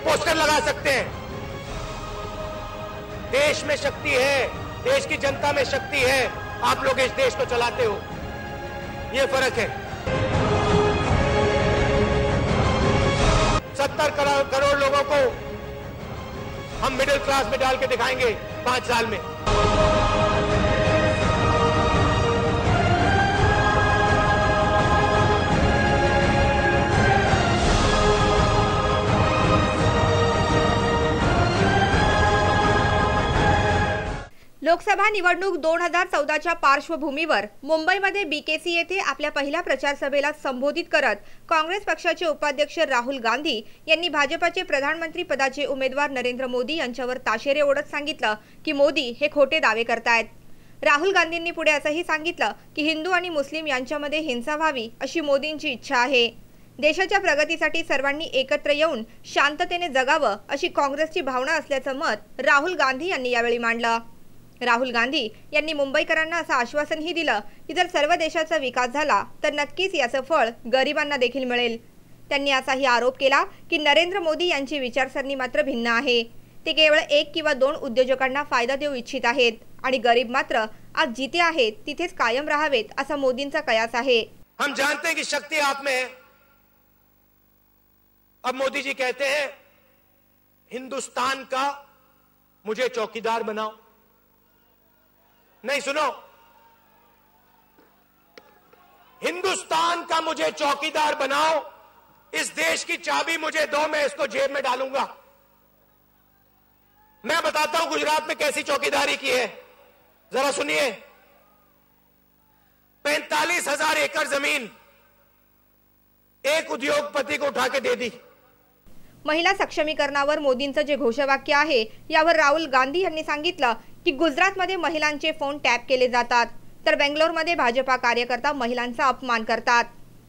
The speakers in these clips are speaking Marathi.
पोस्टर लगा सकते हैं। देश में शक्ति है, देश की जनता में शक्ति है, आप लोग इस देश को चलाते हो, ये फर्क है। 70 करोड़ लोगों को हम मिडिल क्लास में डाल के दिखाएंगे 5 साल में। लोकसभा निवडणूक 2014च्या पार्श्वभूमीवर मुंबईमध्ये बीकेसी येथे आपल्या पहिल्या प्रचार सभेला संबोधित करत काँग्रेस पक्षाचे उपाध्यक्ष राहुल गांधी यांनी भाजपचे प्रधानमंत्री पदाचे उमेदवार नरेंद्र मोदी यांच्यावर ताशेरे ओढत सांगितलं की मोदी हे खोटे दावे करतायत। राहुल गांधींनी पुढे असंही सांगितलं की हिंदू आणि मुस्लिम यांच्यामध्ये हिंसा व्हावी अशी मोदींची इच्छा आहे। देशाच्या प्रगतीसाठी सर्वांनी एकत्र येऊन शांततेने जगावं अशी काँग्रेसची भावना असल्याचं मत राहुल गांधी यांनी यावेळी मांडलं। राहुल गांधी यांनी मुंबईकरांना असं आश्वासनही दिलं की जर सर्व देशाचा विकास झाला तर नक्कीच याचं फळ गरिबांना देखील मिळेल। त्यांनी असाही आरोप केला की नरेंद्र मोदी यांची विचारसरणी मात्र भिन्न आहे। ते केवळ 1 किंवा 2 उद्योजकांना फायदा देऊ इच्छित आहेत आणि गरीब मात्र आज जिथे आहेत तिथेच कायम राहावेत असा मोदींचा कयास आहे। हम जानते हैं कि शक्ति आप में है। अब मोदी जी कहते हैं हिंदुस्तान का मुझे चौकीदार बनाओ। नहीं सुनो, हिंदुस्तान का मुझे चौकीदार बनाओ, इस देश की चाबी मुझे दो, मैं इसको जेब में डालूंगा। मैं बताता हूं गुजरात में कैसी चौकीदारी की है, जरा सुनिए। 45,000 एकड़ जमीन एक उद्योगपति को उठा के दे दी। महिला सक्षमीकरणावर मोदींचं जे घोषवाक्य आहे यावर राहुल गांधी यांनी सांगितलं की गुजरातमध्ये महिलांचे फोन टॅप केले जातात तर बेंगलोरमध्ये भाजपा कार्यकर्ता महिलांचा अपमान करतात।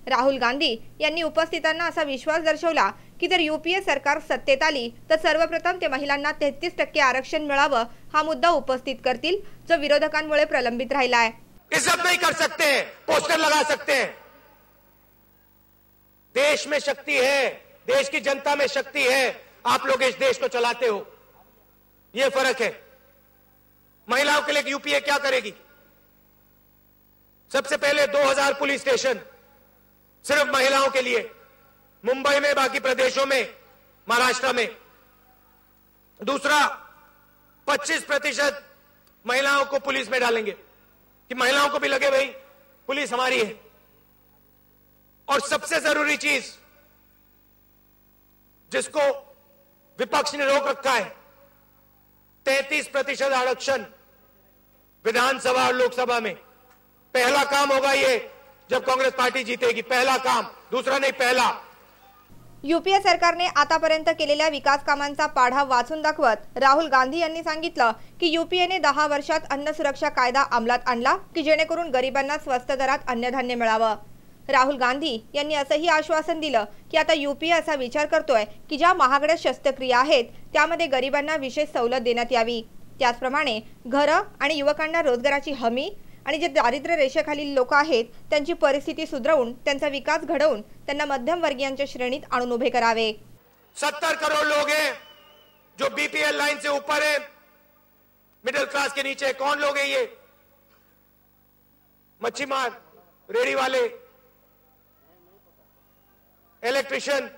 राहुल गांधी यांनी उपस्थितांना असा विश्वास दर्शवला की जर यूपीए सरकार सत्तेत आली तर सर्वप्रथम ते महिलांना 33% आरक्षण मिळावं हा मुद्दा उपस्थित करतील जो विरोधकांमुळे प्रलंबित राहिलाय। इज्जत नहीं कर सकते, पोस्टर लगा सकते हैं। देश में शक्ति है, देश की जनता में शक्ति है, आप लोग इस देश को चलाते हो, ये फर्क है। महिलाओं के लिए यूपीए क्या करेगी? सबसे पहले 2000 पुलिस स्टेशन सिर्फ महिलाओं के लिए, मुंबई में, बाकी प्रदेशों में, महाराष्ट्र में। दूसरा, 25% महिलाओं को पुलिस में डालेंगे कि महिलाओं को भी लगे भाई पुलिस हमारी है। और सबसे जरूरी चीज जिसको विपक्ष ने रोक रखा है, 33% आरक्षण विधानसभा और लोकसभा में। पहला काम होगा ये जब कांग्रेस पार्टी जीतेगी, पहला काम, दूसरा नहीं, पहला। यूपीए सरकारने आतापर्यंत केलेल्या विकास कामांचा पाढा वाचून दाखवत राहुल गांधी यांनी सांगितलं की यूपीएने 10 वर्षात अन्न सुरक्षा कायदा अंमलात आणला की जेणेकरून गरिबांना स्वस्त दरात अन्नधान्य मिळावं। राहुल गांधी यांनी असंही आश्वासन दिलं की आता यूपीए असा विचार करतोय की ज्या महागड्या शस्त्रक्रिया आहेत त्यामध्ये गरिबांना विशेष सवलत देण्यात यावी। त्याचप्रमाणे घरं आणि युवकांना रोजगाराची हमी आणि जे दारिद्र्य रेषेखालील लोक आहेत त्यांची परिस्थिती सुधारवून त्यांचा विकास घडवून त्यांना मध्यमवर्गीयांच्या श्रेणीत आणून उभे करावे। 70 करोड़ लोग हैं जो बीपीएल लाइन से ऊपर है, मिडिल क्लास के नीचे। कौन लोग हैं ये? मच्छीमार, रेड़ी वाले, इलेक्ट्रिशियन,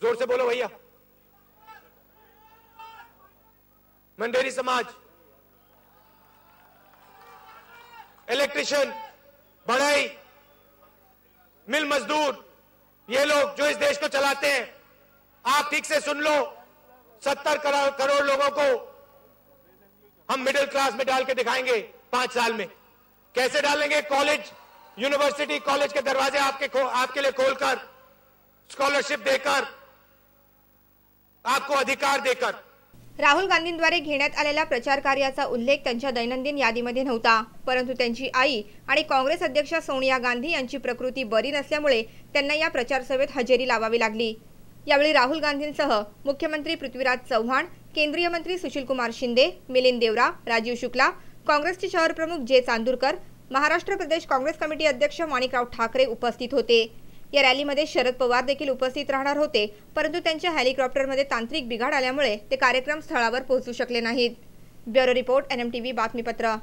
जोर से बोलो भैया, मंडेरी समाज, इलेक्ट्रिशियन, बढ़ई, मिल मजदूर, ये लोग जो इस देश को चलाते हैं। आप ठीक से सुन लो, 70 करोड़ लोगों को हम मिडिल क्लास में डाल के दिखाएंगे 5 साल में। कैसे डालेंगे? कॉलेज, यूनिवर्सिटी, कॉलेज के दरवाजे आपके लिए खोलकर, स्कॉलरशिप देकर, आपको अधिकार देकर। राहुल गांधींद्वारे घेण्यात आलेल्या प्रचार कार्याचा उल्लेख त्यांच्या दैनंदिन यादीमध्ये नव्हता, परंतु त्यांची आई आणि काँग्रेस अध्यक्षा सोनिया गांधी यांची प्रकृती बरी नसल्यामुळे त्यांना या प्रचार सभेत हजेरी लावावी लागली। यावेळी राहुल गांधींसह मुख्यमंत्री पृथ्वीराज चव्हाण, केंद्रीय मंत्री सुशील कुमार शिंदे, मिलिंद देवरा, राजीव शुक्ला, काँग्रेसचे शहर प्रमुख जे चांदूरकर, महाराष्ट्र प्रदेश काँग्रेस कमिटी अध्यक्ष माणिकराव ठाकरे उपस्थित होते। या रॅलीमध्ये शरद पवार देखील उपस्थित राहणार होते, परंतु त्यांच्या हेलिकॉप्टरमध्ये तांत्रिक बिघाड आल्यामुळे ते कार्यक्रम स्थळावर पोहोचू शकले नाहीत. ब्युरो रिपोर्ट NMTV बातमीपत्र.